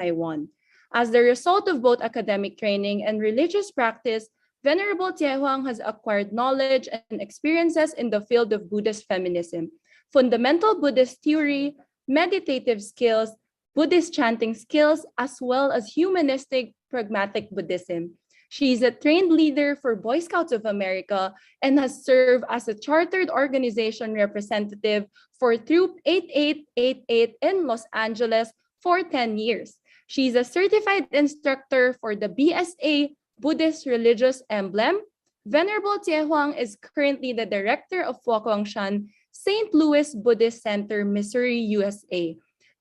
Taiwan. As the result of both academic training and religious practice, Venerable Jue Huang has acquired knowledge and experiences in the field of Buddhist feminism, fundamental Buddhist theory, meditative skills, Buddhist chanting skills, as well as humanistic pragmatic Buddhism. She is a trained leader for Boy Scouts of America and has served as a chartered organization representative for Troop 8888 in Los Angeles for 10 years. She is a certified instructor for the BSA Buddhist Religious Emblem. Venerable Jue Huang is currently the director of Wakuangshan St. Louis Buddhist Center, Missouri, USA.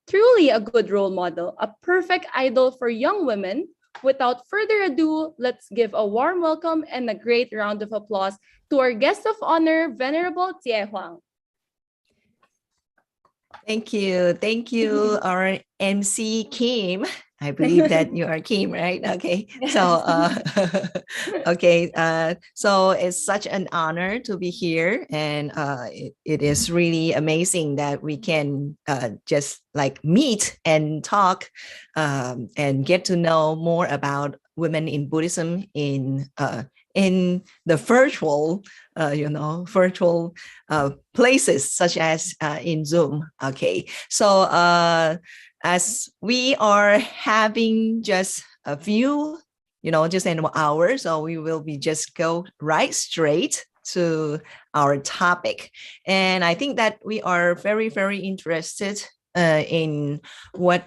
Truly a good role model, a perfect idol for young women. Without further ado, let's give a warm welcome and a great round of applause to our guest of honor, Venerable Jue Huang. Thank you. Thank you, our MC Kim. I believe that you are Kim, right? Okay. So, okay. So it's such an honor to be here, and it is really amazing that we can just like meet and talk and get to know more about women in Buddhism in the virtual, virtual places such as in Zoom. Okay. So as we are having just a few, just an hour, so we will be just go right straight to our topic. And I think that we are very, very interested in what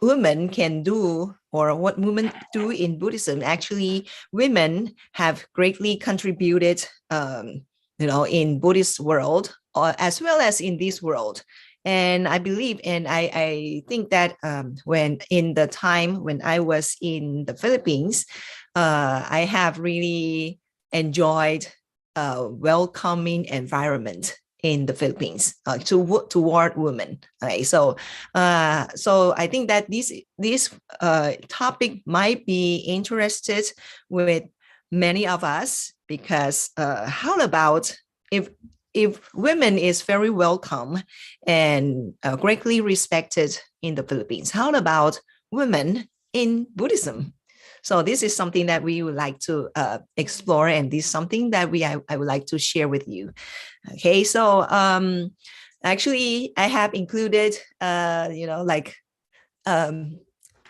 women can do or what women do in Buddhism. Actually, women have greatly contributed, in Buddhist world as well as in this world. And I believe, and I think that when in the time when I was in the Philippines, I have really enjoyed a welcoming environment in the Philippines toward women. Okay, so I think that this topic might be interested with many of us, because how about if women is very welcome and greatly respected in the Philippines, how about women in Buddhism? So this is something that we would like to explore, and this is something that I would like to share with you. Okay, so actually I have included,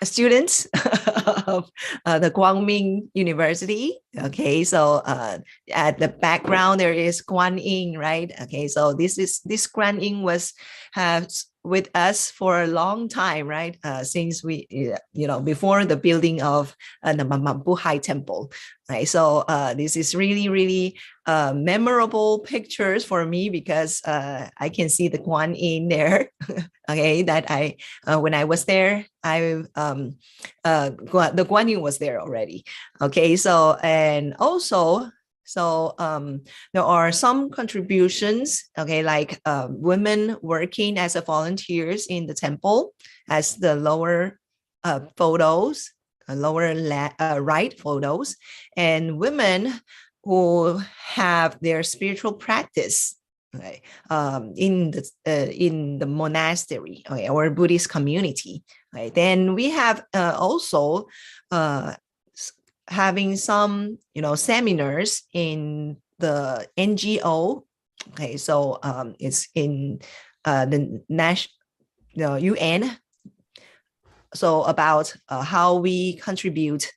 students of the Guangming University. Okay, so at the background there is Guan Yin, right? Okay, so this Guan Yin has with us for a long time, right? Since we, before the building of the Mamampuhai Temple, right? So this is really, really memorable pictures for me, because I can see the Guan Yin there. Okay, that when I was there, the Guan Yin was there already. Okay, so and also. So there are some contributions, okay, like women working as a volunteers in the temple, as the lower photos, lower right photos, and women who have their spiritual practice, okay, in the monastery, okay, or Buddhist community. Right? Then we have also having some, seminars in the NGO. Okay, so it's in the national UN. So about how we contribute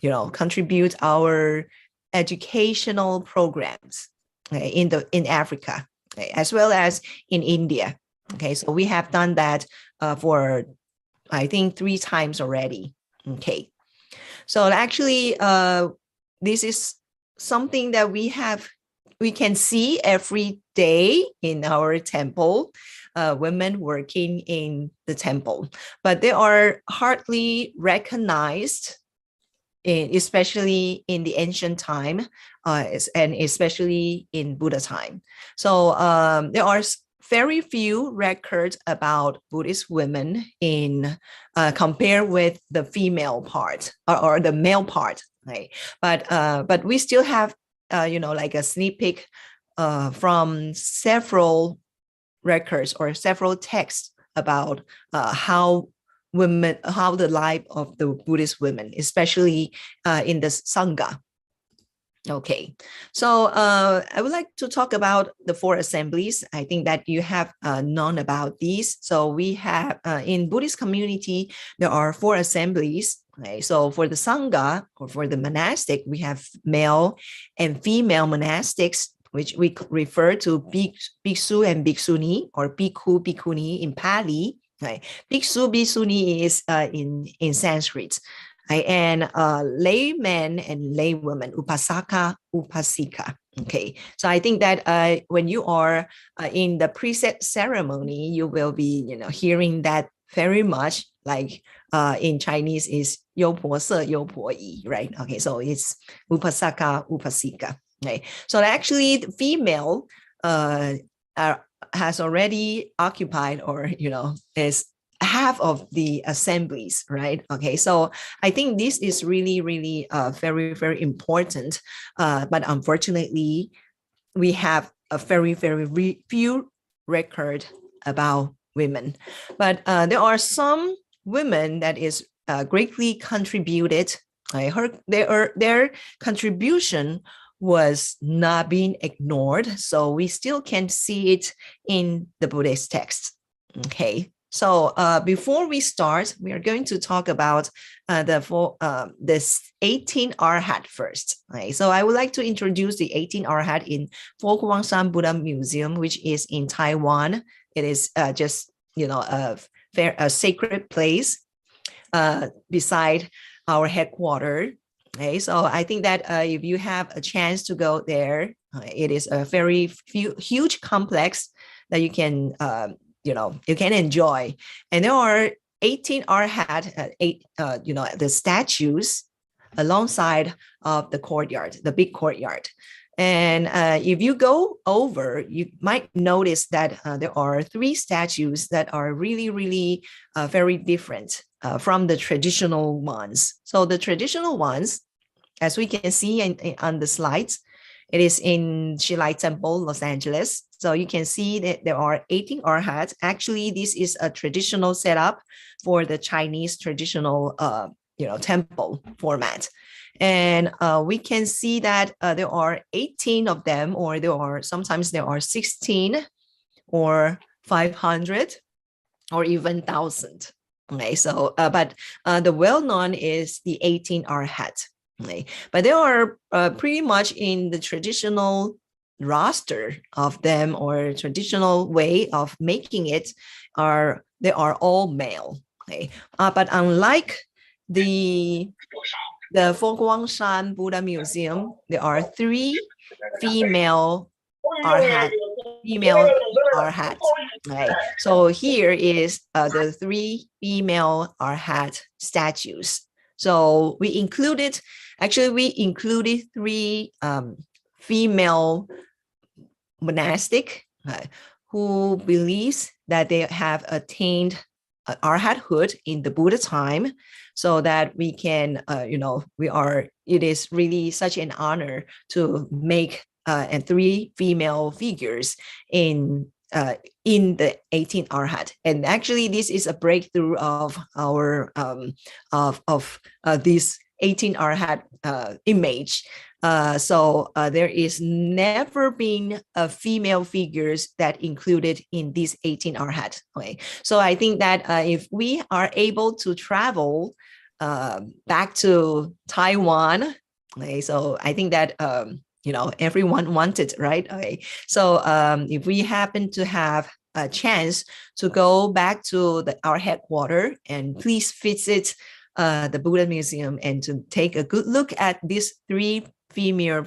contribute our educational programs, okay, in Africa, okay, as well as in India. Okay, so we have done that for I think 3 times already. Okay. So actually, this is something that we can see every day in our temple, women working in the temple, but they are hardly recognized, especially in the ancient time, and especially in Buddha time. So there are very few records about Buddhist women in compared with the female part or the male part, right? But we still have like a sneak peek from several records or several texts about how women, how the life of the Buddhist women, especially in the sangha. Okay, so I would like to talk about the 4 assemblies. I think that you have known about these. So we have in Buddhist community, there are 4 assemblies. Okay, so for the sangha or for the monastic, we have male and female monastics, which we refer to bhiksu and bhiksuni, or bhikkhu, bhikkhuni in Pali. Right? Bhiksu, bhikshuni is in Sanskrit. And laymen and laywomen, upasaka, upasika. Okay, so I think that when you are in the preset ceremony, you will be, hearing that very much, like in Chinese is 优婆塞, 优婆夷, right? Okay, so it's upasaka, upasika. Okay, so actually the female has already occupied, or is half of the assemblies, right? Okay, so I think this is really, really very, very important. But unfortunately, we have a very, very few record about women. But there are some women that is greatly contributed. Their contribution was not being ignored, so we still can see it in the Buddhist text. Okay. So before we start, we are going to talk about this 18 Arhat first. Right? So I would like to introduce the 18 Arhat in Fo Buddha Museum, which is in Taiwan. It is just a sacred place beside our headquarters. Okay, so I think that if you have a chance to go there, it is a very huge complex that you can you can enjoy. And there are 18 Arhat, the statues alongside of the courtyard, the big courtyard. And if you go over, you might notice that there are 3 statues that are really, really very different from the traditional ones. So the traditional ones, as we can see on the slides, it is in Shilai Temple, Los Angeles. So you can see that there are 18 Arhats. Actually, this is a traditional setup for the Chinese traditional, temple format. And we can see that there are 18 of them, or sometimes there are 16 or 500 or even 1,000. Okay, so but the well-known is the 18 Arhat. Okay. But they are pretty much in the traditional roster of them, or traditional way of making it, they are all male. Okay. But unlike the Fo Buddha Museum, there are 3 female Arhat. Right. So here is the 3 female Arhat statues. So we included 3 female monastic who believes that they have attained arhathood in the Buddha time, so that we can, it is really such an honor to make 3 female figures in the 18 Arhat. And actually, this is a breakthrough of our this 18 Arhat image. So there is never been a female figures that included in these 18 Arhat. Okay, so I think that if we are able to travel back to Taiwan, okay, so I think that everyone wanted, right? Okay, so if we happen to have a chance to go back to our headquarters, and please visit the Buddha Museum and to take a good look at these 3 female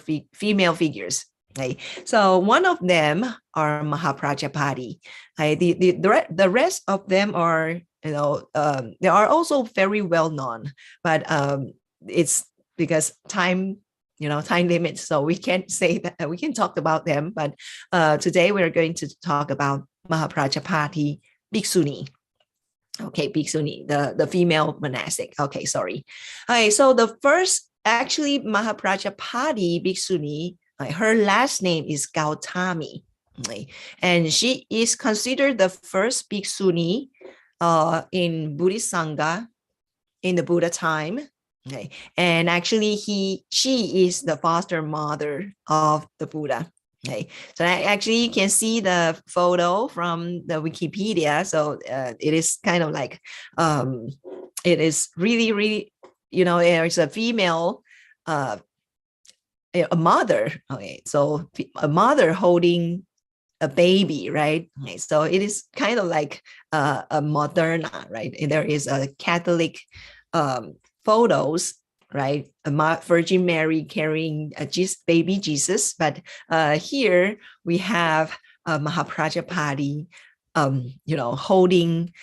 figures. Okay, so one of them are Mahaprajapati. The rest of them are, they are also very well known, but it's because time limit, so we can't say that we can talk about them. But today we're going to talk about Mahaprajapati bhiksuni. Okay, bhiksuni, the female monastic. Okay, sorry. Okay, so the first, actually, Mahaprajapati bhiksuni, her last name is Gautami, and she is considered the first bhikshuni in Buddhist sangha in the Buddha time. Okay, and actually she is the foster mother of the Buddha. Okay, so actually you can see the photo from the Wikipedia. So it is kind of like it is really, it's a female, a mother. Okay, so a mother holding a baby, right? Okay, so it is kind of like a Moderna, right? And there is a Catholic photos, right? Virgin Mary carrying a baby Jesus, but here we have Mahaprajapati, holding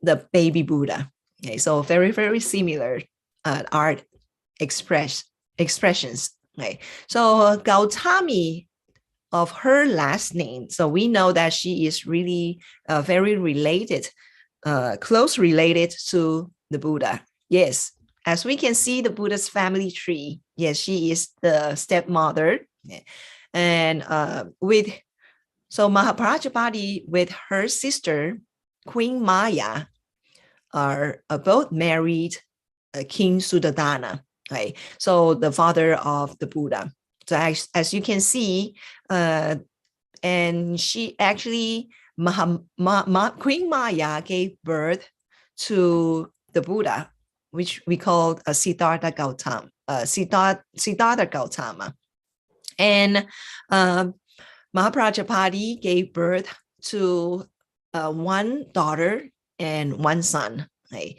the baby Buddha. Okay, so very similar art expressions. Okay, so Gautami, of her last name, so we know that she is really very related, close related to the Buddha. Yes, as we can see the Buddha's family tree. Yes, she is the stepmother, and so Mahaprajapati with her sister Queen Maya are both married King Suddhodana. Okay, so the father of the Buddha. So as you can see, and she actually, Queen Maya gave birth to the Buddha, which we call Siddhartha Gautama. And Mahaprajapati gave birth to one daughter and one son. Okay.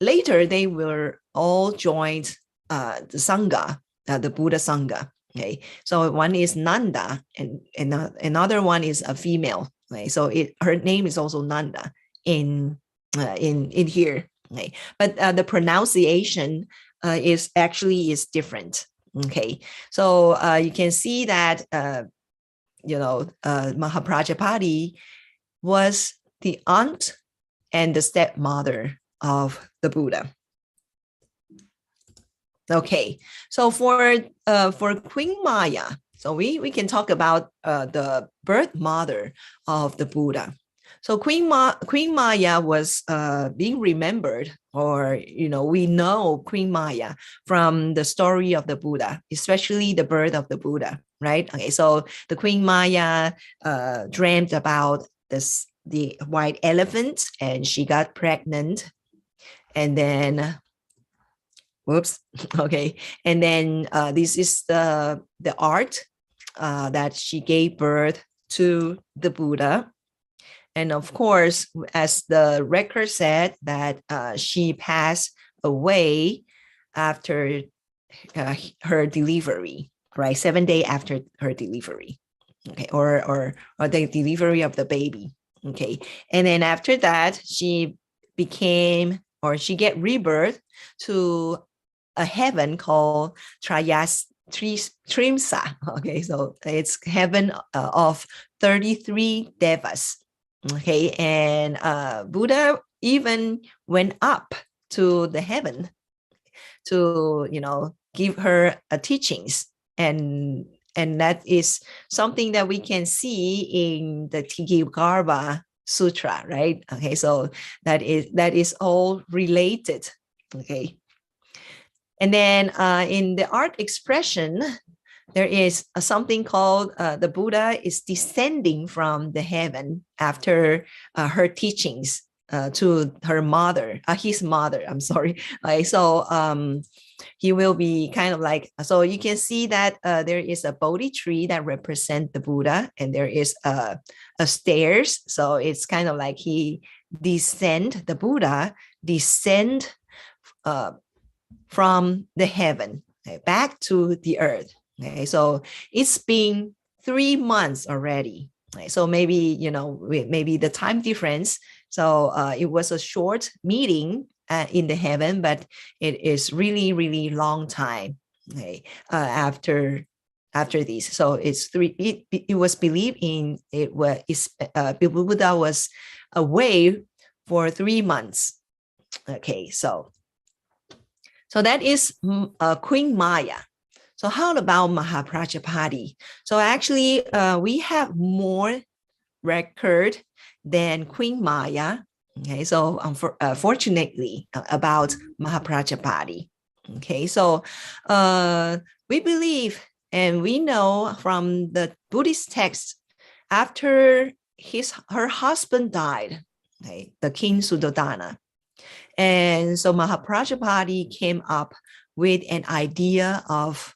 Later they were all joined the sangha, the Buddha sangha. Okay, so one is Nanda, and another one is a female. Okay, so her name is also Nanda in here. Okay, but the pronunciation is different. Okay, so you can see that Mahaprajapati was the aunt and the stepmother of the Buddha. Okay, so for Queen Maya, so we can talk about the birth mother of the Buddha. So Queen Maya was being remembered, or we know Queen Maya from the story of the Buddha, especially the birth of the Buddha, right? Okay, so the Queen Maya dreamt about the white elephant, and she got pregnant, and then whoops. Okay, and then this is the art that she gave birth to the Buddha. And of course, as the record said, that she passed away after her delivery, right? 7 days after her delivery, okay, or the delivery of the baby. Okay, and then after that, she get rebirth to a heaven called Trimsa. Okay, so it's heaven of 33 devas. Okay, and Buddha even went up to the heaven to give her teachings, and that is something that we can see in the Tigigarbha Sutra, right? Okay, so that is all related. Okay, and then in the art expression, there is something called the Buddha is descending from the heaven after her teachings to his mother. I'm sorry. So he will be kind of like, so you can see that there is a Bodhi tree that represents the Buddha, and there is a stairs. So it's kind of like the Buddha descend from the heaven, okay, back to the earth. Okay, so it's been 3 months already. Okay, so maybe maybe the time difference. So it was a short meeting in the heaven, but it is really long time. Okay, after this, so it's it was believed in Buddha was away for 3 months. Okay, so that is Queen Maya. So how about Mahaprajapati? So actually, we have more record than Queen Maya. Okay, so fortunately about Mahaprajapati. Okay, so we believe and we know from the Buddhist text, after her husband died, okay, the king Suddhodana, and so Mahaprajapati came up with an idea of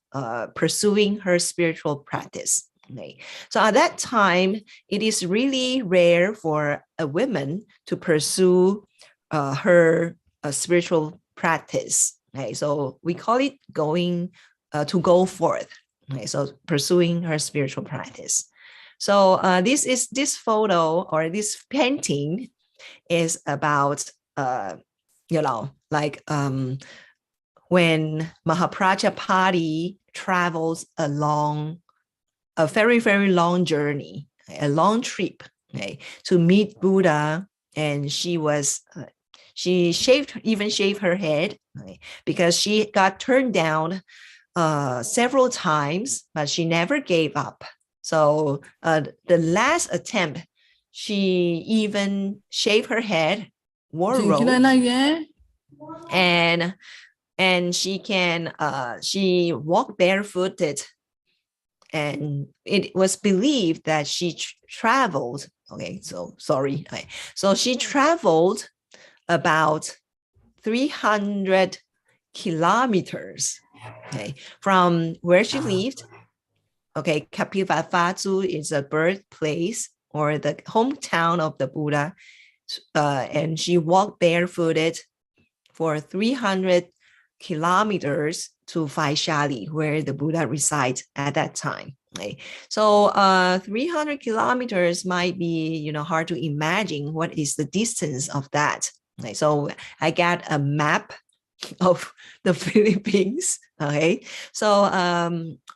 pursuing her spiritual practice. Okay. So at that time, it is really rare for a woman to pursue her spiritual practice. Okay. So we call it going to go forth. Okay. So pursuing her spiritual practice. So this photo or this painting is about like when Mahaprajapati travels along a very, very long journey, a long trip, okay, to meet Buddha. And she shaved her head, okay, because she got turned down several times, but she never gave up. So the last attempt, she even shaved her head, wore robes, and she walked barefooted, and it was believed that she traveled. Okay, so sorry. So she traveled about 300 kilometers, okay, from where she lived. Okay, Kapilavatthu is a birthplace or the hometown of the Buddha, and she walked barefooted for 300 kilometers to Vaishali, where the Buddha resides at that time. Okay. So 300 kilometers might be, hard to imagine what is the distance of that. Okay. So I got a map of the Philippines. Okay. So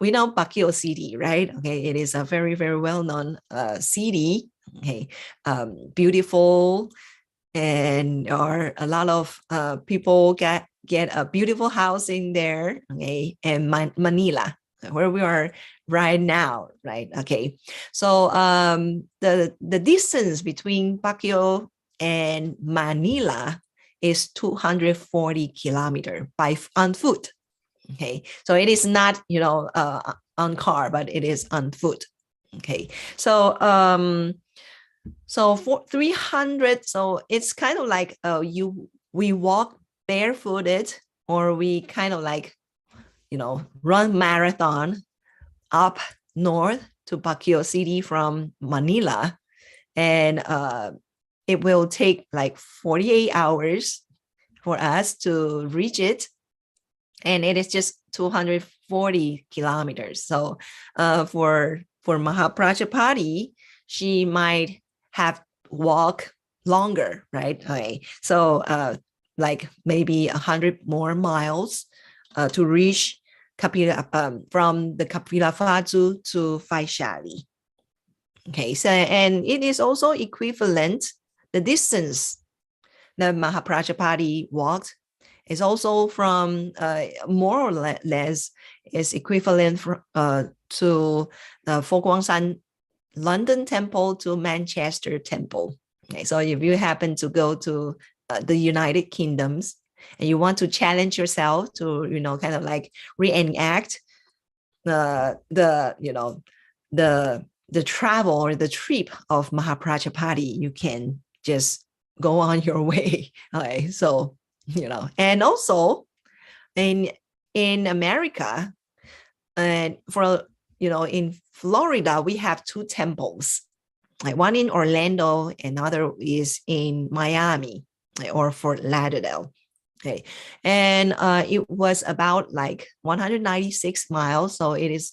we know Baguio City, right? Okay. It is a very, very well-known city. Okay. Beautiful. And are a lot of people get a beautiful house in there, okay, and Manila, where we are right now, right? Okay, so the distance between Baguio and Manila is 240 kilometers on foot. Okay, so it is not on car, but it is on foot. Okay, so for 300, so it's kind of like we walk barefooted, or we kind of like run marathon up north to Baguio City from Manila, and it will take like 48 hours for us to reach it, and it is just 240 kilometers. So for Mahaprajapati, she might have walked longer, right? Okay. So like maybe 100 more miles to reach from the Kapilavatthu to Vaishali. Okay, so and it is also equivalent, the distance that Mahaprajapati walked is also from more or less is equivalent to the Fo London Temple to Manchester Temple. Okay, so if you happen to go to the United Kingdoms and you want to challenge yourself to kind of like reenact the travel or the trip of Mahaprajapati, you can just go on your way. Okay, so and also in America, and for in Florida, we have two temples, like one in Orlando, another is in Miami or Fort Lauderdale. Okay, and it was about like 196 miles, so it is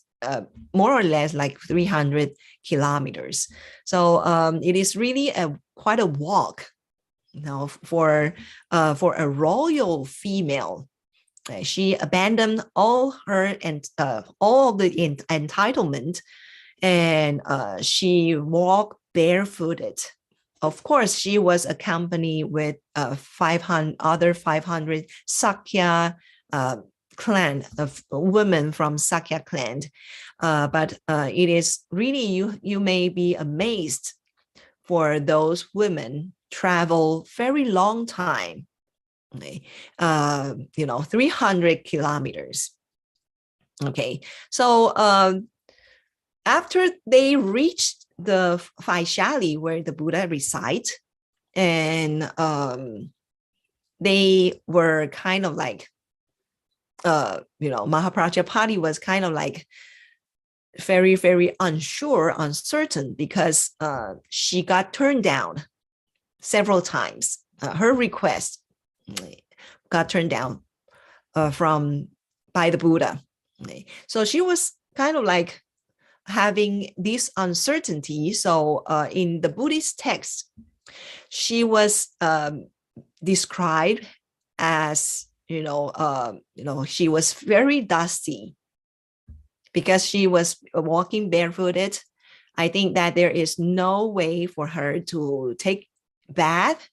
more or less like 300 kilometers. So it is really quite a walk, for a royal female. She abandoned all her and all the entitlement, and she walked barefooted. Of course, she was accompanied with 500 Sakya clan of women from Sakya clan. But it is really, you may be amazed for those women travel very long time, okay, 300 kilometers. Okay, so after they reached the Vaishali where the Buddha resides, and they were kind of like, Mahaprajapati was kind of like very, very unsure, uncertain, because she got turned down several times. Her request got turned down by the Buddha. So she was kind of like having this uncertainty. So in the Buddhist text, she was described as, she was very dusty because she was walking barefooted. I think that there is no way for her to take bath.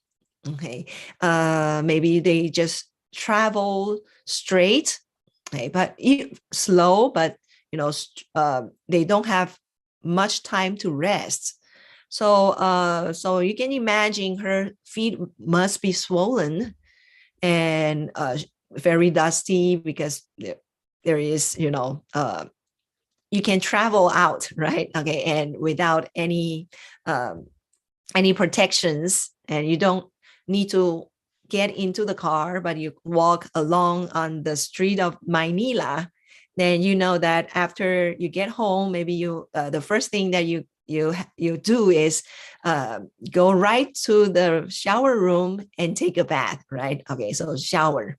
Okay, maybe they just travel straight, okay, but slow, but they don't have much time to rest. So you can imagine her feet must be swollen and very dusty, because there is, you can travel out, right? Okay, and without any protections, and you don't need to get into the car, but you walk along on the street of Manila, then you know that after you get home, maybe you the first thing that you do is go right to the shower room and take a bath, right? Okay, so shower.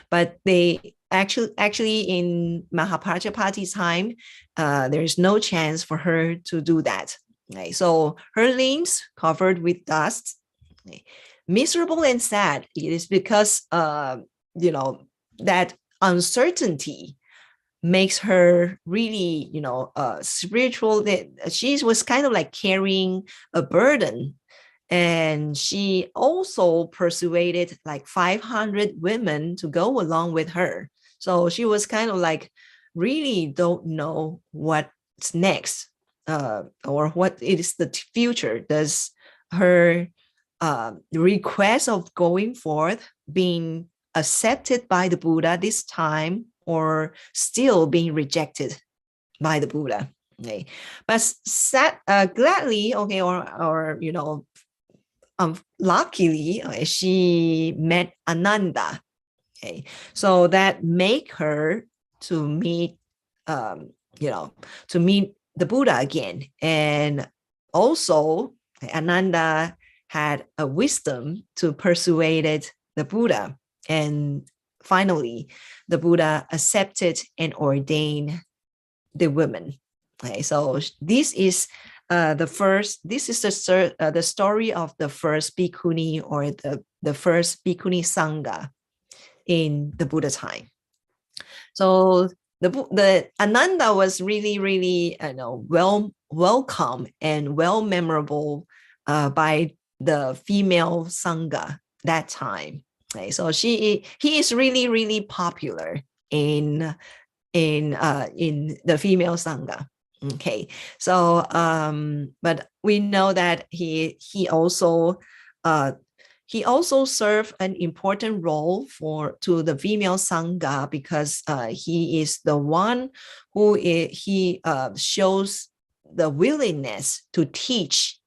But they actually in Mahaprajapati's time, there is no chance for her to do that. Okay, so her limbs covered with dust, miserable and sad. It is because that uncertainty makes her really, spiritual. That she was kind of like carrying a burden, and she also persuaded like 500 women to go along with her. So she was kind of like really don't know what's next, or what is the future. Does her request of going forth being accepted by the Buddha this time, or still being rejected by the Buddha? Okay, but gladly, okay, or luckily, she met Ananda. Okay, so that make her to meet, to meet the Buddha again. And also, Ananda had a wisdom to persuade the Buddha. And finally, the Buddha accepted and ordained the women. Okay, so this is the story of the first bhikkhuni, or the first bhikkhuni sangha in the Buddha time. So the Ananda was really, really welcome and well memorable by the female sangha that time. Okay, so he is really, really popular in the female sangha. Okay, so but we know that he also served an important role to the female sangha, because he is the one who shows the willingness to teach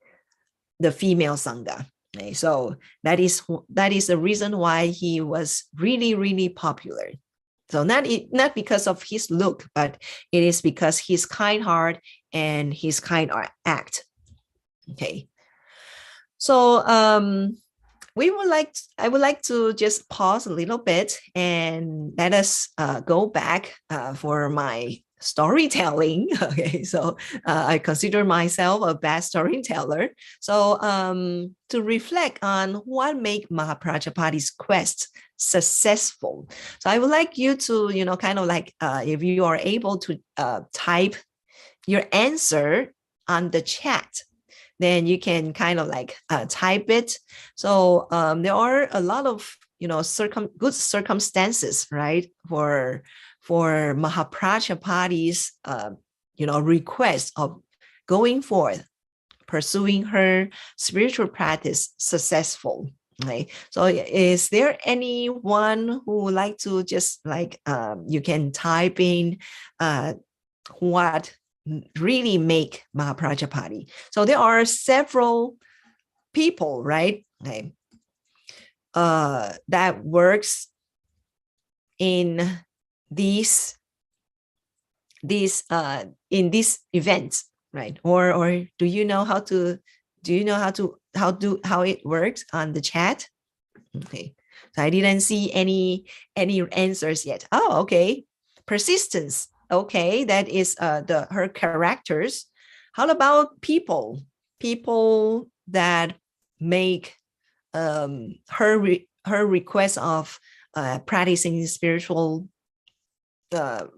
the female sangha. Okay, so that is the reason why he was really, really popular. So not because of his look, but it is because his kind heart and his kind act. Okay. So I would like to just pause a little bit and let us go back for my storytelling. Okay, so I consider myself a bad storyteller. So to reflect on what made Mahaprajapati's quest successful. So I would like you to, kind of like, if you are able to type your answer on the chat, then you can kind of like type it. So there are a lot of, good circumstances, right, for Mahaprajapati's, request of going forth, pursuing her spiritual practice successful. Right. So is there anyone who would like to just like you can type in what really make Mahaprajapati? So there are several people, right? Okay. That works in these events, right? Or do you know how it works on the chat? Okay, so I didn't see any answers yet. Oh, okay, persistence. Okay, that is her characters. How about people that make her request of practicing spiritual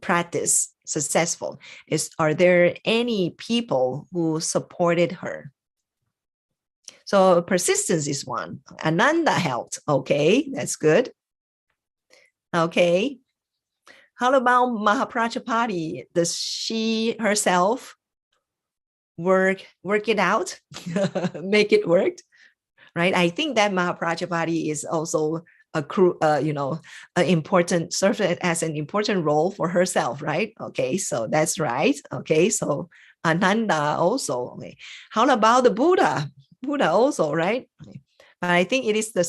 practice successful? Are there any people who supported her? So persistence is one. Ananda helped. Okay, that's good. Okay. How about Mahaprajapati? Does she herself work it out, make it work? Right. I think that Mahaprajapati is also important, serves as an important role for herself, right? Okay, so that's right. Okay, so Ananda also. Okay. How about the Buddha? Buddha also, right? Okay. But I think it is the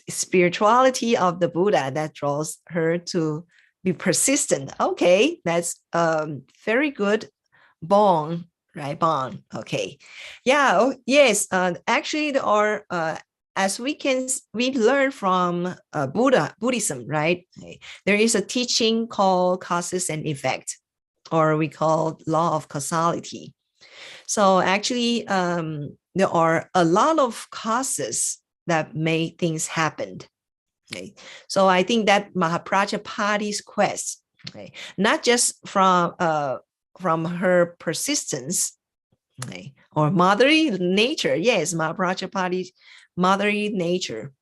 spirituality of the Buddha that draws her to be persistent. Okay, that's very good bond, right? Bond. Okay. Yeah. Oh, yes. Actually, there are as we learn from Buddhism, right? Okay. There is a teaching called causes and effect, or we call law of causality. So actually, there are a lot of causes that make things happen. Okay. So I think that Mahaprajapati's quest, okay, not just from her persistence, okay, or motherly nature. Yes, Mahaprajapati's motherly nature.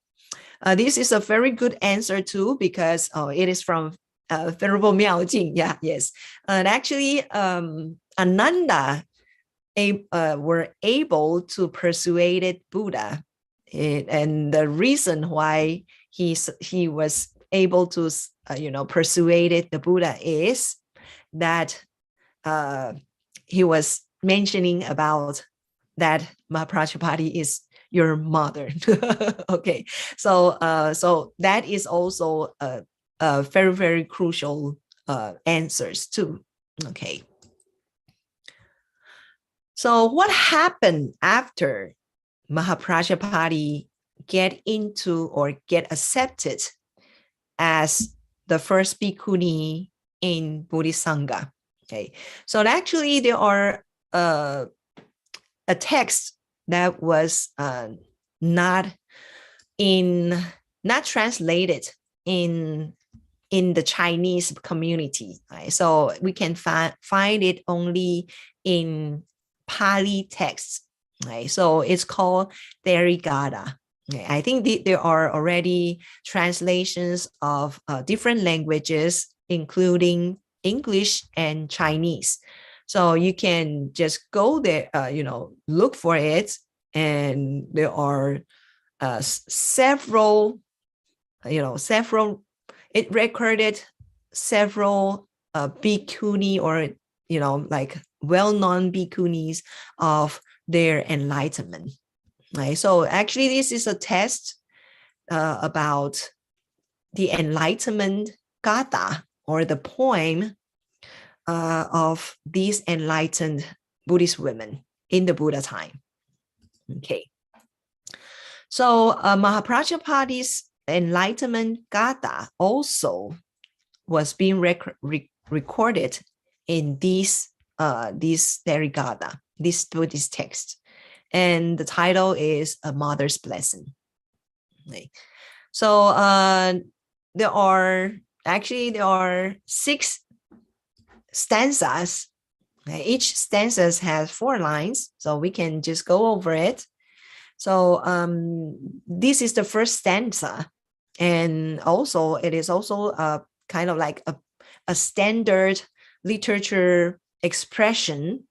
This is a very good answer too, because it is from Venerable Miaojing. Yeah, yes. And actually, Ananda were able to persuade Buddha. And the reason why he was able to persuade the Buddha is that he was mentioning about that Mahaprajapati is your mother. Okay, so that is also a very, very crucial answers too. Okay. So what happened after Mahaprajapati get accepted as the first bhikkhuni in Buddhist sangha? Okay, so actually there are a text that was not translated in the Chinese community, right? So we can find it only in Pali texts, right? So it's called Therigada. Okay. I think there are already translations of different languages, including English and Chinese. So you can just go there, look for it, and there are several. It recorded several bhikkhuni, or like well-known bhikkhunis of their enlightenment. Right. So actually, this is a test about the enlightenment gatha, or the poem of these enlightened Buddhist women in the Buddha time. Okay. So Mahaprajapati's enlightenment gatha also was being recorded in these Therigada, this Buddhist text, and the title is A Mother's Blessing. Okay. So there are 6 stanzas. Each stanza has 4 lines, so we can just go over it. So this is the first stanza, and also it is also kind of like a standard literature expression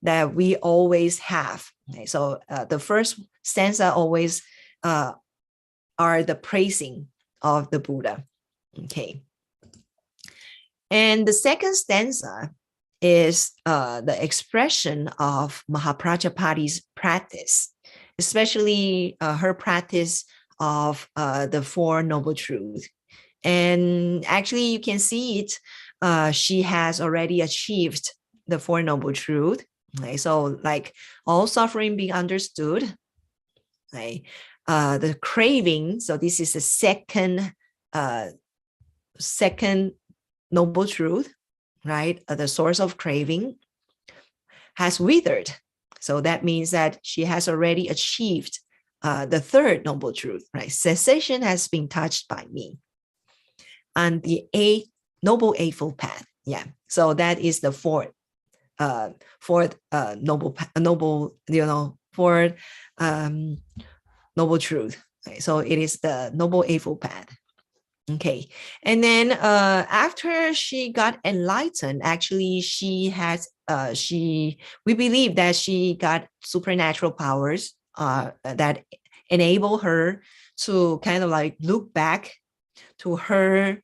that we always have. Okay, so the first stanza always are the praising of the Buddha. Okay. And the second stanza is the expression of Mahaprajapati's practice, especially her practice of the Four Noble Truths. And actually, you can see it. She has already achieved the Four Noble Truths. Okay? So, like all suffering being understood, okay? The craving. So this is the second noble truth, right? The source of craving has withered. So that means that she has already achieved the third noble truth, right? Cessation has been touched by me. And the noble eightfold path. Yeah. So that is the fourth noble, fourth noble truth. Okay? So it is the noble eightfold path. Okay. And then after she got enlightened, actually she has we believe that she got supernatural powers that enable her to kind of like look back to her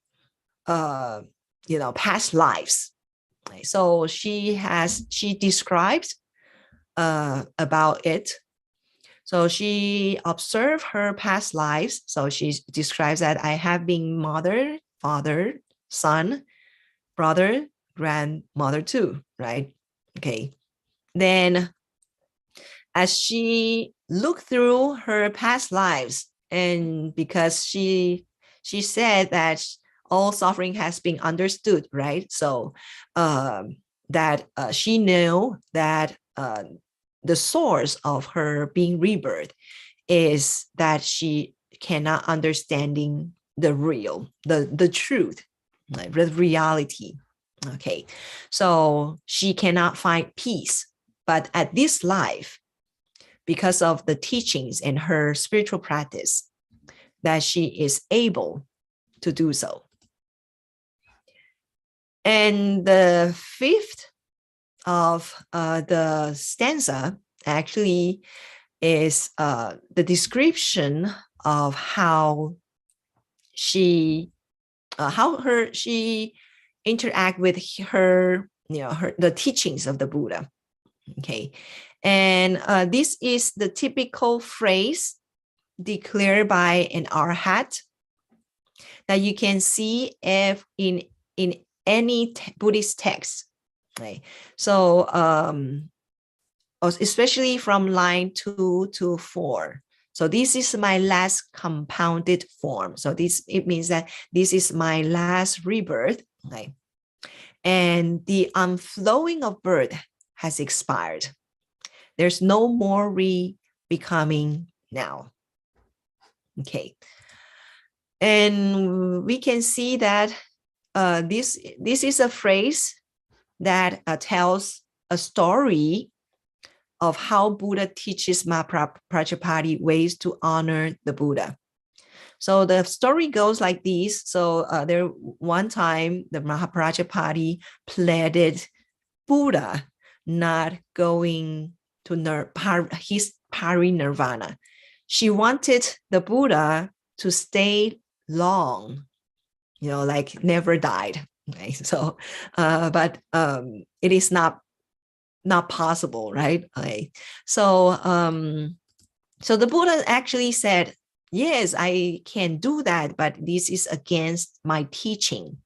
past lives. Okay. So she describes about it. So she observed her past lives. So she describes that I have been mother, father, son, brother, grandmother too, right? Okay. Then as she looked through her past lives, and because she said that all suffering has been understood, right? So that she knew that the source of her being rebirth is that she cannot understanding the real, the truth, like the reality. Okay, so she cannot find peace. But at this life, because of the teachings and her spiritual practice, that she is able to do so. And the fifth of the stanza actually is the description of how she interact with the teachings of the Buddha. Okay, and this is the typical phrase declared by an Arhat that you can see if in any Buddhist text. Okay. So especially from line 2 to 4. So this is my last compounded form. So it means that this is my last rebirth. Okay. And the unflowing of birth has expired. There's no more re-becoming now. Okay. And we can see that this is a phrase that tells a story of how Buddha teaches Mahaprajapati ways to honor the Buddha. So the story goes like this. So there one time the Mahaprajapati pleaded Buddha not going to his parinirvana. She wanted the Buddha to stay long, like never died. Okay, so but it is not possible, right? Okay. So so the Buddha actually said, yes, I can do that, but this is against my teaching.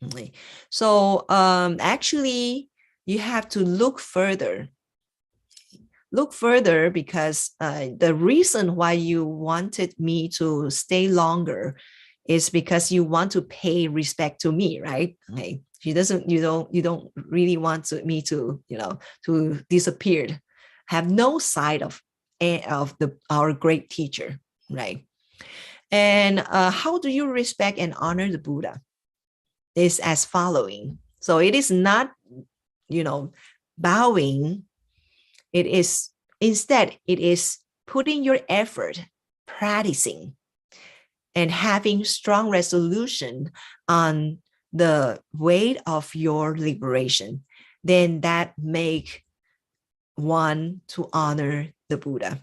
Okay. So actually you have to look further because the reason why you wanted me to stay longer is because you want to pay respect to me, right? Okay. You don't really want me to to disappear, have no sight of our great teacher, right? And how do you respect and honor the Buddha? Is as following. So it is not bowing. It is instead putting your effort, practicing, and having strong resolution on the way of your liberation. Then that make one to honor the Buddha.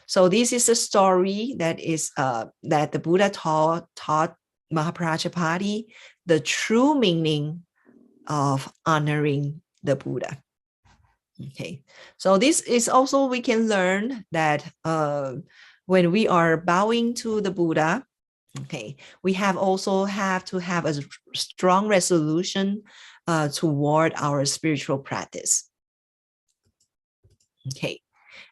So this is a story that is that the Buddha taught Mahaprajapati the true meaning of honoring the Buddha. Okay, so this is also, we can learn that when we are bowing to the Buddha, okay, we also have to have a strong resolution toward our spiritual practice. Okay,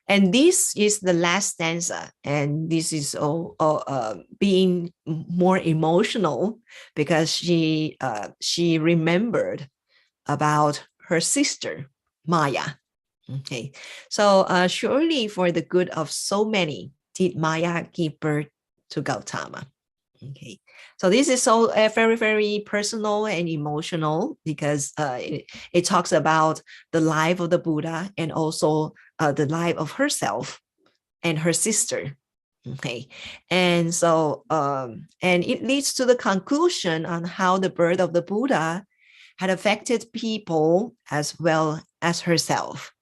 and this is the last stanza, and this is being more emotional because she remembered about her sister Maya. Okay, so surely for the good of so many did Maya give birth to Gautama. Okay, so this is so very, very personal and emotional because it talks about the life of the Buddha and also the life of herself and her sister. Okay, and so and it leads to the conclusion on how the birth of the Buddha had affected people as well as herself.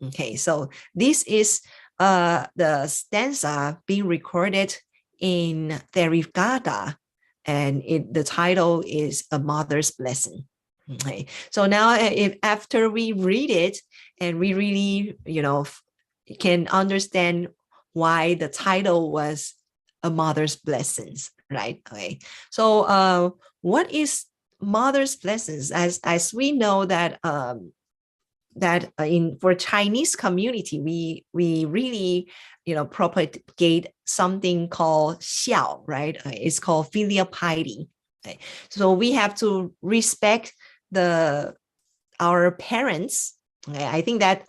Okay, so this is the stanza being recorded in Therivagata, and the title is A Mother's Blessing. Okay, so now after we read it and we really, can understand why the title was A Mother's Blessings, right? Okay, so what is Mother's Blessings? As we know that for Chinese community, we really propagate something called xiao, right? It's called filial piety. Okay? So we have to respect our parents. Okay? I think that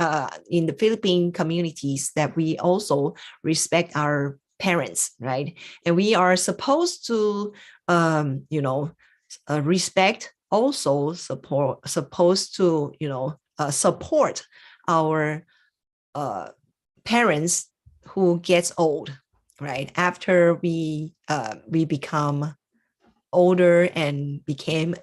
in the Philippine communities that we also respect our parents, right? And we are supposed to respect, also supposed to support our parents who gets old, right? After we become older and became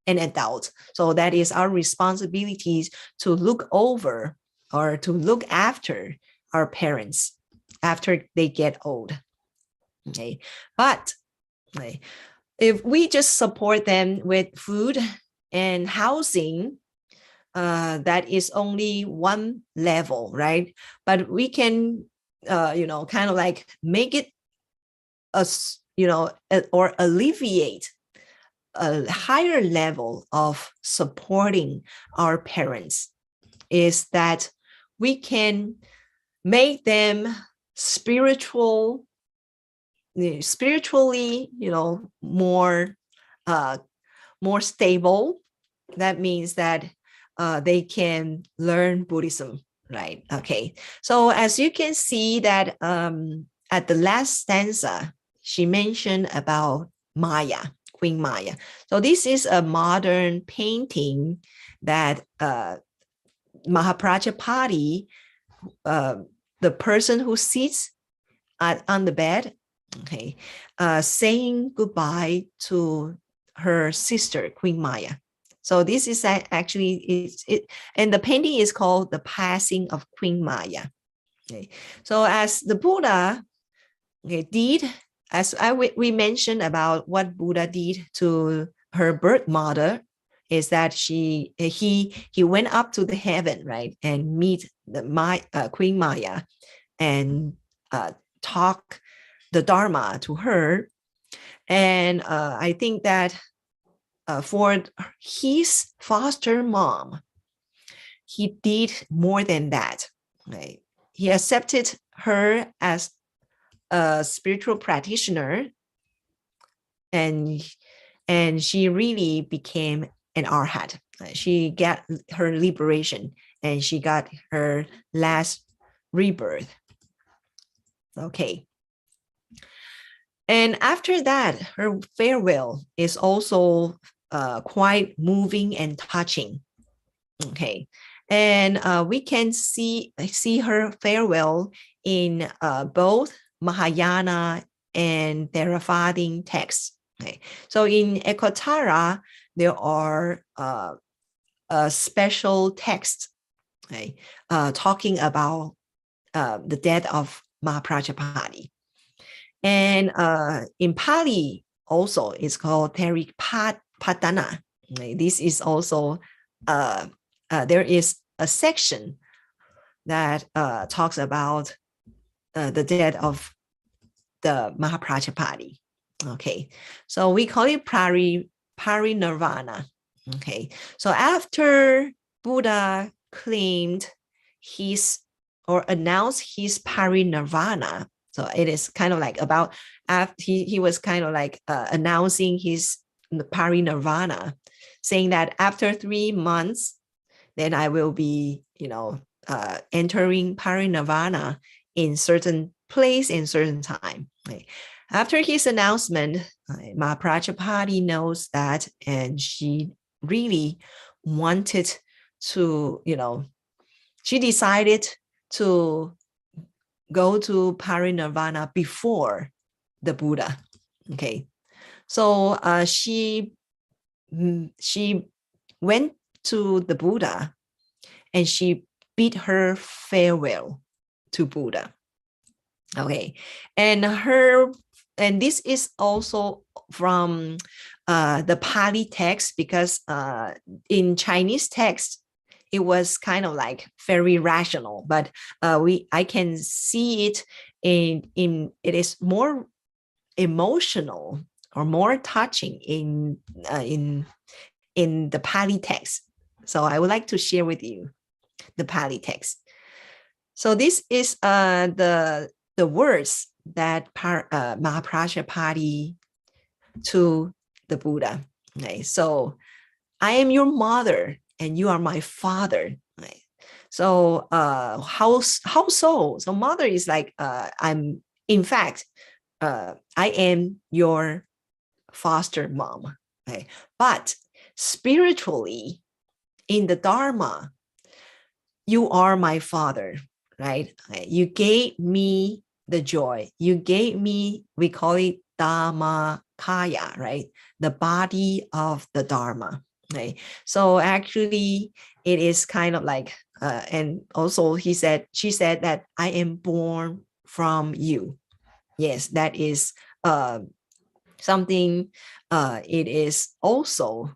an adult. So that is our responsibilities to look over or to look after our parents after they get old. Okay, but if we just support them with food and housing, that is only one level, right? But we can, kind of like make it or alleviate a higher level of supporting our parents, is that we can make them spiritually, more stable. That means that they can learn Buddhism, right? Okay, so as you can see that at the last stanza, she mentioned about Maya, Queen Maya. So this is a modern painting that Mahaprajapati, the person who sits on the bed, okay, saying goodbye to her sister, Queen Maya. So this is actually and the painting is called The Passing of Queen Maya. Okay. So as the Buddha did, as we mentioned about what Buddha did to her birth mother, is that he went up to the heaven, right, and meet the Queen Maya and talk the Dharma to her. And I think that for his foster mom, he did more than that. Right? He accepted her as a spiritual practitioner, and she really became an Arhat. She got her liberation, and she got her last rebirth. Okay. And after that, her farewell is also quite moving and touching. Okay, and we can see her farewell in both Mahayana and Theravada texts. Okay, so in Ekottara there are special texts okay, talking about the death of Mahaprajapati. And in Pali also it's called Terikpadana. Okay, this is also there is a section that talks about the death of the Mahaprajapati. Okay, so we call it parinirvana. Okay, so after Buddha claimed his or announced his parinirvana, so it is kind of like about after he was kind of like announcing his parinirvana, saying that after 3 months, then I will be, entering parinirvana in certain place in certain time. Right? After his announcement, Mahaprajapati knows that, and she really wanted to, she decided to go to parinirvana before the Buddha. Okay, so she went to the Buddha and she bid her farewell to Buddha. Okay, and this is also from the Pali text, because in Chinese text it was kind of like very rational, but I can see it in it is more emotional or more touching in the Pali text. So I would like to share with you the Pali text. So this is the words that Mahaprajapati to the Buddha. Okay, so I am your mother and you are my father. Right? So how so? So mother is like I'm. In fact, I am your foster mom. Okay? But spiritually, in the Dharma, you are my father, right? You gave me the joy. You gave me, we call it Dhammakaya, right? The body of the Dharma. Right? So actually, it is kind of like, and also she said that I am born from you. Yes, that is something. It is also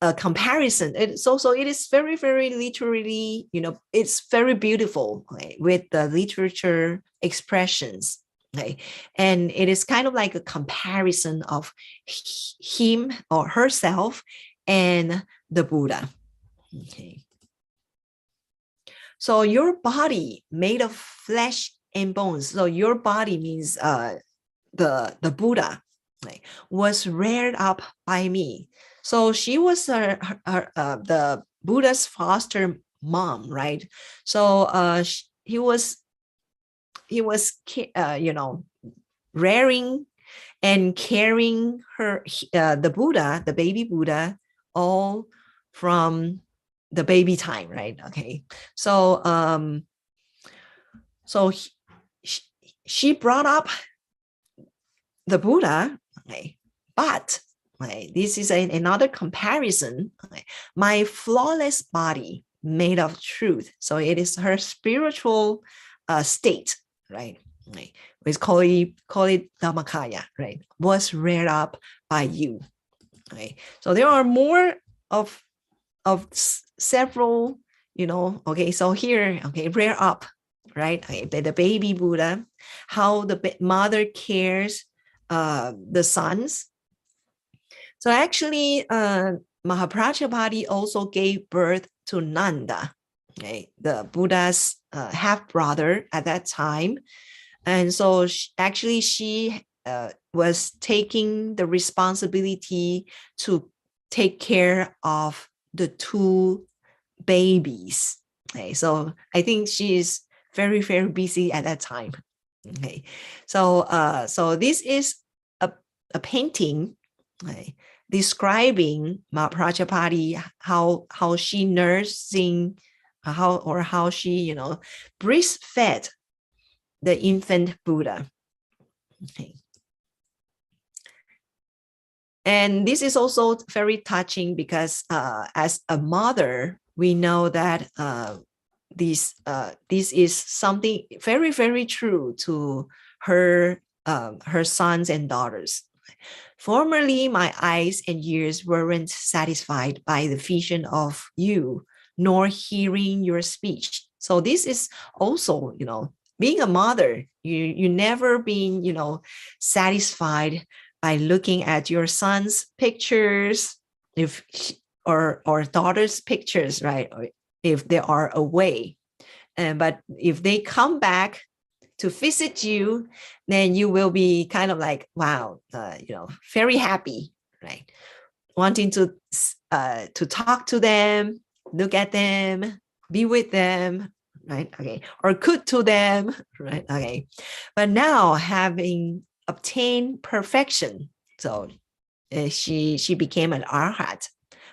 a comparison. It is very, very literally, it's very beautiful, right, with the literature expressions. Right? And it is kind of like a comparison of him or herself and the Buddha. Okay. So your body made of flesh and bones. So your body means the Buddha, right, was reared up by me. So she was the Buddha's foster mom, right? So he was rearing and carrying her, the Buddha, the baby Buddha, all from the baby time, right? Okay, so she brought up the Buddha, okay, but this is another comparison. Okay, my flawless body made of truth. So it is her spiritual state, right? We call it Dhammakaya, right? Was reared up by you. Okay, so there are more of several, Okay, so here, okay, rear up, right? Okay, the baby Buddha, how the mother cares the sons. So actually, Mahaprajapati also gave birth to Nanda, okay, the Buddha's half brother at that time. And so she was taking the responsibility to take care of the 2 babies. Okay, so I think she is very, very busy at that time. Okay, so this is a painting, okay, describing Mahaprajapati, how she nursing, how she breastfed the infant Buddha. Okay. And this is also very touching because as a mother, we know that this is something very, very true to her sons and daughters. Formerly, my eyes and ears weren't satisfied by the vision of you, nor hearing your speech. So this is also, being a mother, you never been, satisfied by looking at your son's pictures, or daughter's pictures, right? Or if they are away. But if they come back to visit you, then you will be kind of like, wow, very happy, right? Wanting to talk to them, look at them, be with them, right? Okay, or cook to them, right? Okay, but now having obtained perfection, so she became an arhat.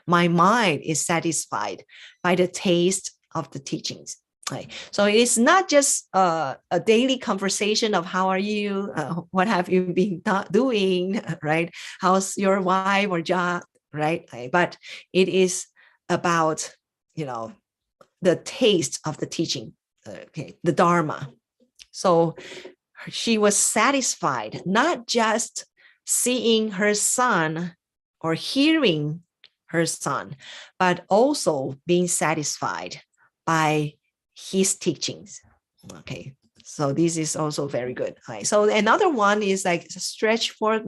My mind is satisfied by the taste of the teachings. Right. So it's not just a daily conversation of how are you, what have you been doing, right? How's your wife or job, right? But it is about, the taste of the teaching, the Dharma. So she was satisfied, not just seeing her son or hearing her son, but also being satisfied by his teachings. Okay, so this is also very good. Right. So another one is like stretch forth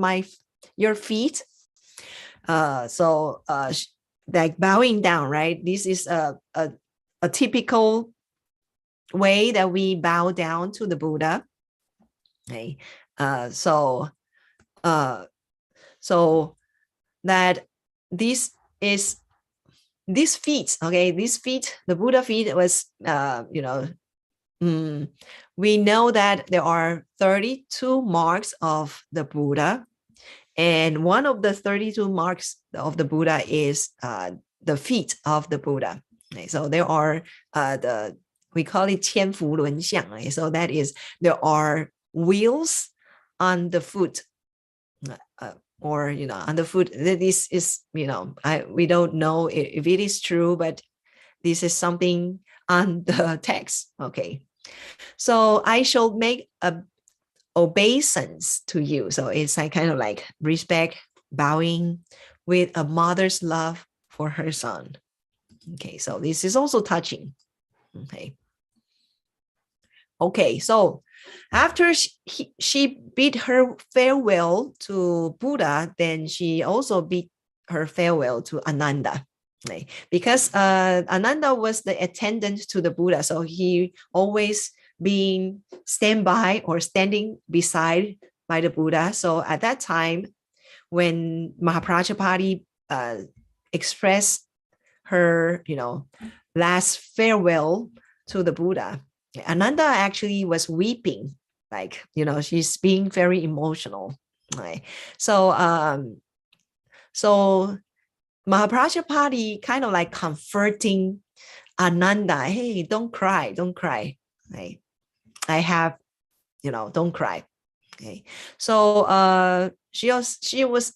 your feet. Like bowing down, right? This is a typical way that we bow down to the Buddha. Okay, so that this is these feet, okay, the Buddha feet was, we know that there are 32 marks of the Buddha. And one of the 32 marks of the Buddha is the feet of the Buddha. Okay, so there are we call it 千福轮相. Okay, so that is, there are wheels on the foot. Or on the foot. This is, we don't know if it is true, but this is something on the text. Okay, so I shall make a obeisance to you. So it's like kind of like respect, bowing with a mother's love for her son. Okay, so this is also touching. Okay, so after she bid her farewell to Buddha, then she also bid her farewell to Ananda. Right? Because Ananda was the attendant to the Buddha, so he always being standby or standing beside by the Buddha. So at that time, when Mahaprajapati expressed her, last farewell to the Buddha, Ananda actually was weeping, like, she's being very emotional. Right? So Mahaprajapati kind of like comforting Ananda, hey, don't cry. Right? I have, don't cry. Okay. So she was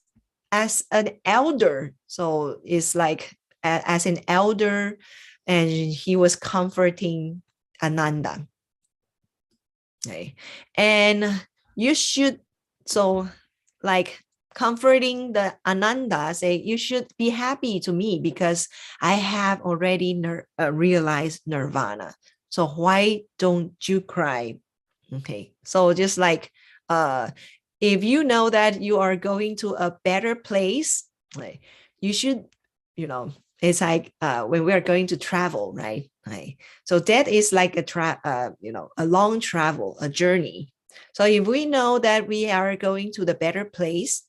as an elder. So it's like as an elder, and he was comforting Ananda. Okay. And you should, so like comforting the Ananda, say, you should be happy to me because I have already realized nirvana. So why don't you cry? Okay. So just like, if you know that you are going to a better place, like, you should, it's like when we are going to travel, right? Right. So that is like a long travel, a journey. So if we know that we are going to the better place,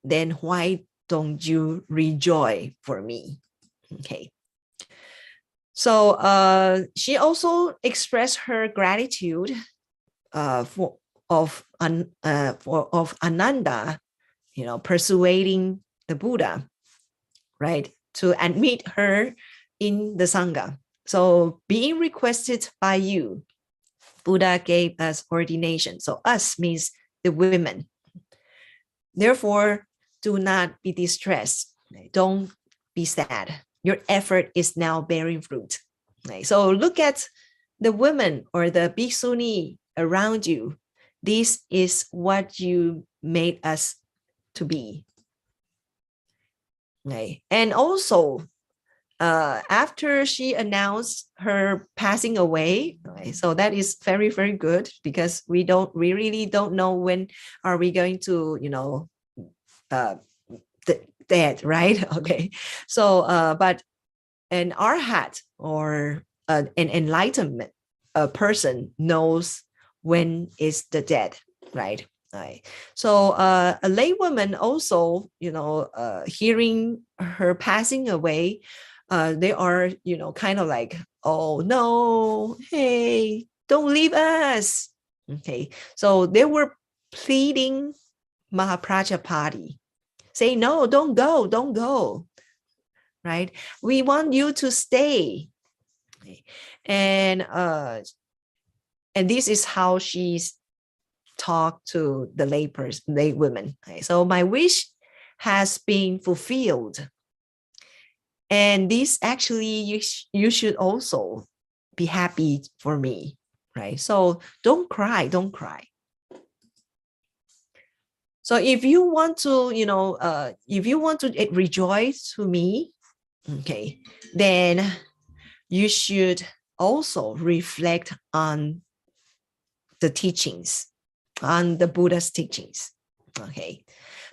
then why don't you rejoice for me? Okay. So she also expressed her gratitude of Ananda, persuading the Buddha, right, to admit her in the sangha. So being requested by you, Buddha gave us ordination. So us means the women. Therefore, do not be distressed. Don't be sad. your effort is now bearing fruit. Right? So look at the women or the bhiksuni around you. This is what you made us to be. Right? And also, after she announced her passing away, right, so that is very, very good, because we really don't know when are we going to, dead, right? Okay. So, but an arhat, or an enlightenment person, knows when is the dead, right? Right. So a laywoman also, hearing her passing away, they are, kind of like, oh no, hey, don't leave us. Okay. So they were pleading Mahaprajapati, say, no, don't go. Right? We want you to stay. And this is how she's talked to the lay women. Right? So my wish has been fulfilled. And this actually, you should also be happy for me, right? So don't cry. So if you want to, rejoice to me, okay, then you should also reflect on the teachings, on the Buddha's teachings. Okay,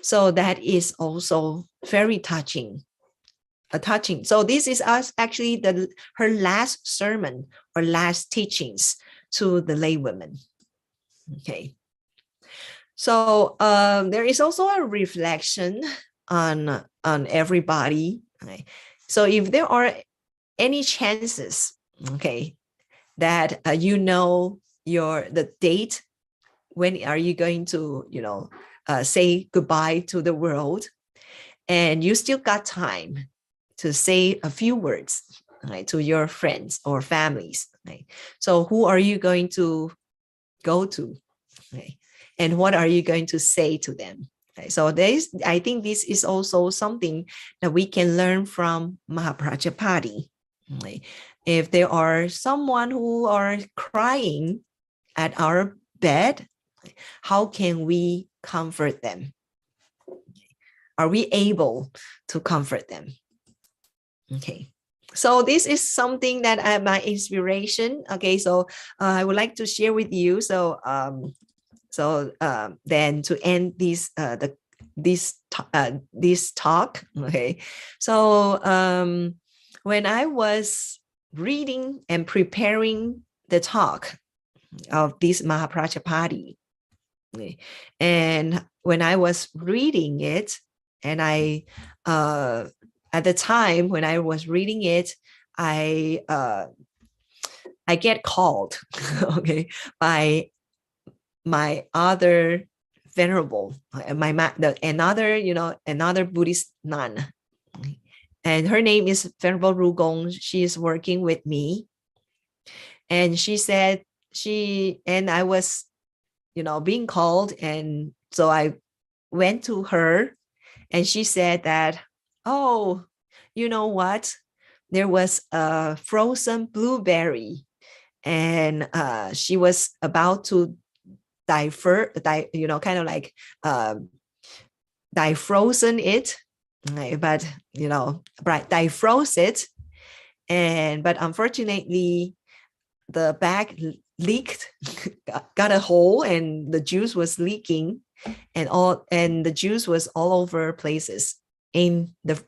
so that is also very touching. So this is actually her last sermon or last teachings to the laywomen. Okay, so there is also a reflection on everybody. Okay? So if there are any chances, okay, that the date, when are you going to say goodbye to the world, and you still got time to say a few words, right, to your friends or families, right? So who are you going to go to, right? And what are you going to say to them? Right? So I think this is also something that we can learn from Mahaprajapati. Right? If there are someone who are crying at our bed, how can we comfort them? Are we able to comfort them? Okay. So this is something that my inspiration. Okay. So I would like to share with you. So then to end this talk. Okay. So when I was reading and preparing the talk of this Mahaprajapati, and when I was reading it, and I at the time when I was reading it, I get called, okay, by my other venerable, another Buddhist nun, and her name is Venerable Rugong. She is working with me, and she said I was, being called, and so I went to her, and she said that, oh, you know what? There was a frozen blueberry, and she was about to defrozen it, but defroze it, but unfortunately the bag leaked, got a hole, and the juice was leaking, and the juice was all over places in the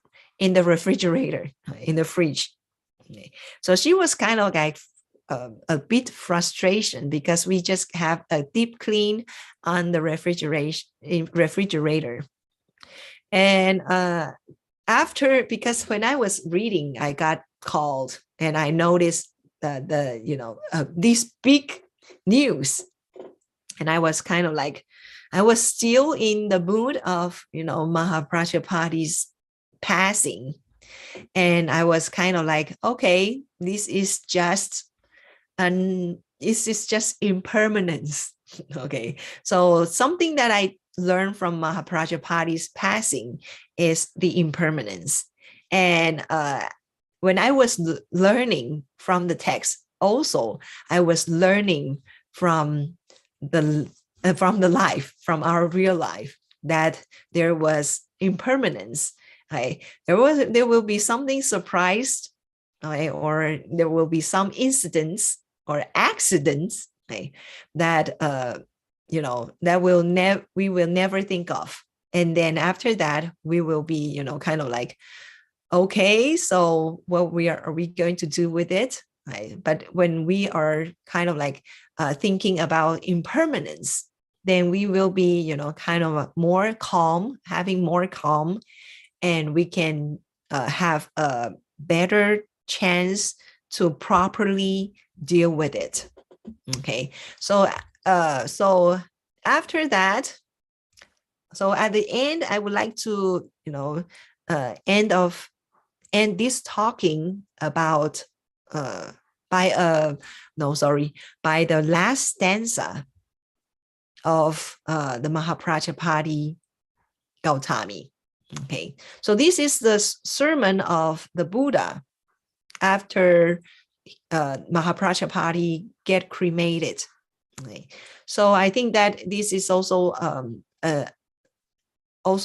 refrigerator, in the fridge. So she was kind of like a bit frustration, because we just have a deep clean on the refrigerator. And because when I was reading, I got called, and I noticed this big news, and I was kind of like, I was still in the mood of Mahaprajapati's passing, and I was kind of like, okay, this is just impermanence. Okay, so something that I learned from Mahaprajapati's passing is the impermanence, and when I was learning from the text, also I was learning from the life, from our real life, that there was impermanence. Right? There will be something surprised, right? Or there will be some incidents or accidents, right? That that we will never think of. And then after that, we will be, kind of like, okay, so what are we going to do with it? Right? But when we are kind of like thinking about impermanence, then we will be, kind of more calm, having more calm, and we can have a better chance to properly deal with it. Okay, so after that, so at the end, I would like to end this talking about by the last stanza of the Mahaprajapati Gautami. Okay, so this is the sermon of the Buddha after Mahaprajapati get cremated. Okay. So I think that this is also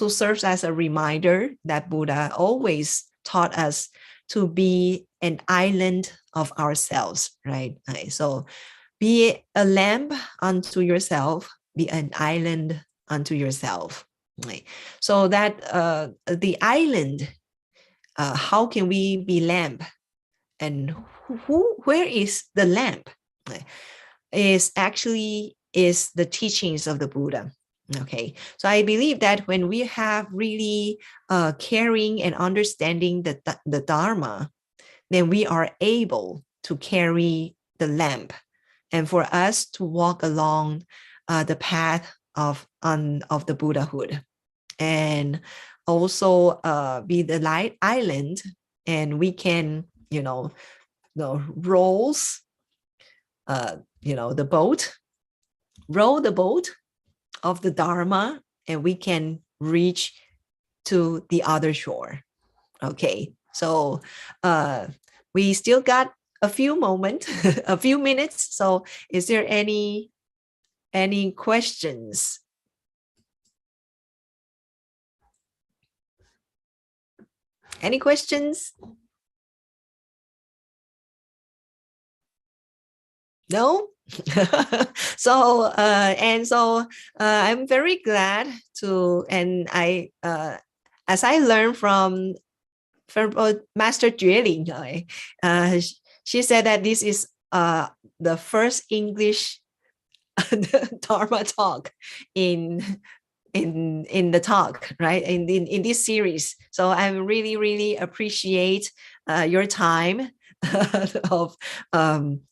serves as a reminder that Buddha always taught us to be an island of ourselves, right? So be a lamp unto yourself, be an island unto yourself. Right? So that the island, how can we be lamp? And where is the lamp? Is the teachings of the Buddha. Okay, so I believe that when we have really caring and understanding the Dharma, then we are able to carry the lamp, and for us to walk along the path of the Buddhahood, and also be the light island, and we can roll the boat of the Dharma, and we can reach to the other shore. Okay, so we still got a few moments, a few minutes. So is there any questions? Any questions? No? So I'm very glad to, and I as I learned from Master Jue Huang, she said that this is the first English Dharma talk in the talk, right? In this series. So I really appreciate your time of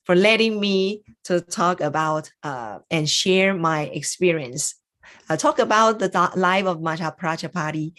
for letting me to talk about and share my experience. Talk about the life of Mahaprajapati